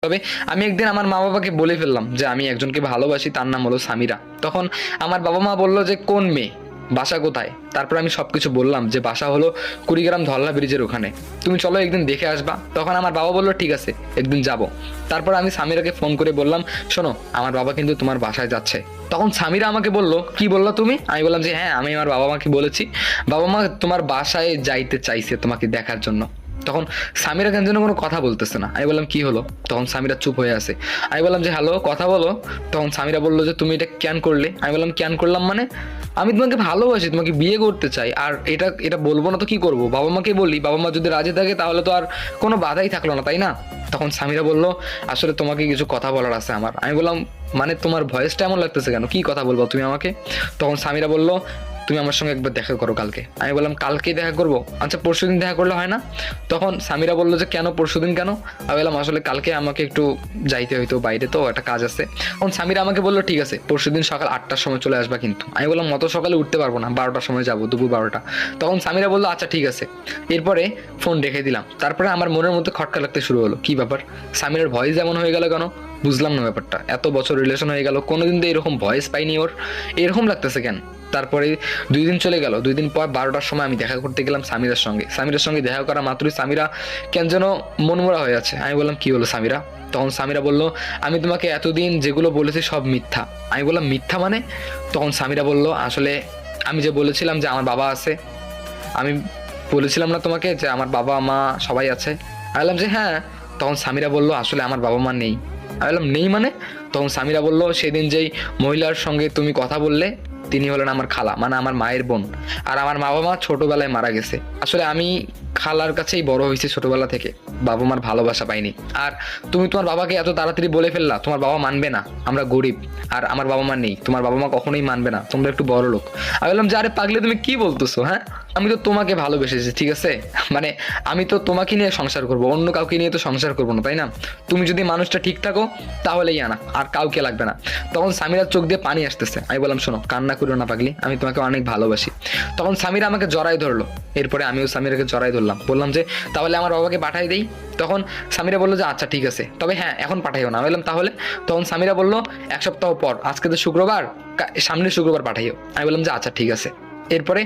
তবে আমি একদিন আমার মা বাবাকে বলে ফেললাম যে আমি একজনকে ভালোবাসি, তার নাম হলো সামিরা। তখন আমার বাবা মা বললো যে কোন মেয়ে, বাসা কোথায়। তারপর আমি সবকিছু বললাম যে বাসা হলো কুড়িগ্রাম ধল্লা ব্রিজের ওখানে, তুমি চলো একদিন দেখে আসবা। তখন আমার বাবা বললো ঠিক আছে একদিন যাব। তারপর আমি সামিরাকে ফোন করে বললাম শোনো আমার বাবা কিন্তু তোমার বাসায় যাচ্ছে। তখন সামিরা আমাকে বললো কি বললা তুমি? আমি বললাম যে হ্যাঁ আমি আমার বাবা মাকে বলেছি, বাবা মা তোমার বাসায় যাইতে চাইছে তোমাকে দেখার জন্য। তখন সামিরা কেন যেন কোনো কথা বলতেছে না। আমি বললাম কি হলো? তখন সামিরা চুপ হয়ে আছে। আমি বললাম যে হ্যালো কথা বলো। তখন সামিরা বললো যে তুমি এটা কেন করলে? আমি বললাম কেন করলাম মানে, আমি তোমাকে ভালোবাসি, তোমাকে বিয়ে করতে চাই, আর এটা এটা বলবো না তো কি করবো? বাবা মাকে বলি, বাবা মা যদি রাজি থাকে তাহলে তো আর কোনো বাধাই থাকলো না, তাই না? তখন সামিরা বললো আসলে তোমাকে কিছু কথা বলার আছে আমার। আমি বললাম মানে তোমার ভয়েসটা এমন লাগতেছে কেন, কি কথা বলবো তুমি আমাকে? তখন সামিরা বললো তুমি আমার সঙ্গে একবার দেখা করো কালকে। আমি বললাম কালকেই দেখা করবো? আচ্ছা পরশুদিন দেখা করলে হয় না? তখন সামিরা বললো যে কেন পরশুদিন কেন? আমি বললাম আসলে কালকে আমাকে একটু যাইতে হইতো বাইরে, তো একটা কাজ আছে। তখন সামিরা আমাকে বললো ঠিক আছে পরশুদিন সকাল 8টার সময় চলে আসবা কিন্তু। আমি বললাম অত সকালে উঠতে পারবো না, 12টার সময় যাবো, দুপুর 12টা। তখন সামিরা বললো আচ্ছা ঠিক আছে। এরপরে ফোন রেখে দিলাম। তারপরে আমার মনের মধ্যে খটকা লাগতে শুরু হলো, কি ব্যাপার সামিরার ভয়েস এমন হয়ে গেল কেন? বুঝলাম না ব্যাপারটা, এত বছর রিলেশন হয়ে গেল কোনোদিন তো এরকম ভয়েস পাইনি ওর, এরকম লাগতেছে কেন? তারপরে 2 দিন চলে গেল। 2 দিন পর 12টার সময় আমি দেখা করতে গেলাম সামিরার সঙ্গে। সামিরার সঙ্গে দেখা করা মাত্রই সামিরা কেন যেন মনমরা হয়ে আছে। আমি বললাম কি হলো সামিরা? তখন সামিরা বলল আমি তোমাকে এতদিন যেগুলো বলেছি সব মিথ্যা। আমি বললাম মিথ্যা মানে? তখন সামিরা বলল আসলে আমি যে বলেছিলাম যে আমার বাবা আছে, আমি বলেছিলাম না তোমাকে যে আমার বাবা মা সবাই আছে? আমি বললাম যে হ্যাঁ। তখন সামিরা বলল আসলে আমার বাবা মা নেই। আমি বললাম নেই মানে? তখন সামিরা বলল সেদিন যেই মহিলার সঙ্গে তুমি কথা বললে তিনি হলেন আমার খালা, মানে আমার মায়ের বোন। আর আমার বাবা মা ছোটবেলায় মারা গেছে। আসলে আমি খালার কাছেই বড় হয়েছি ছোটবেলা থেকে, বাবা মার ভালোবাসা পাইনি। আর তুমি তোমার বাবাকে এত তাড়াতাড়ি বলে ফেললা, তোমার বাবা মানবে না, আমরা গরিব আর আমার বাবা মা নেই, তোমার বাবা মা কখনোই মানবে না, তোমরা একটু বড় লোক। আমি বললাম যে আরে পাগলে তুমি কি বলতেছো? হ্যাঁ আমি তো তোমাকে ভালোবেসেছি ঠিক আছে, মানে আমি তো তোমাকে নিয়ে সংসার করব, অন্য কাউকে নিয়ে তো সংসার করবো না, তাই না? তুমি যদি মানুষটা ঠিক থাকো তাহলেই আনা, আর কাউকে লাগবে না। তখন সামিরার চোখ দিয়ে পানি আসতেছে। আমি বললাম শোনো কান্না করো না পাগলি, আমি তোমাকে অনেক ভালোবাসি। তখন সামিরা আমাকে জড়াই ধরলো। এরপরে আমিও সামিরাকে জড়াই ধরলাম, বললাম যে তাহলে আমার বাবাকে পাঠাই দেই। তখন সামিরা বললো যে আচ্ছা ঠিক আছে, তবে হ্যাঁ এখন পাঠাইও না। আমি বললাম তাহলে? তখন সামিরা বললো 1 সপ্তাহ পর, আজকে তো শুক্রবার, সামনের শুক্রবার পাঠাইও। আমি বললাম যে আচ্ছা ঠিক আছে। এরপরে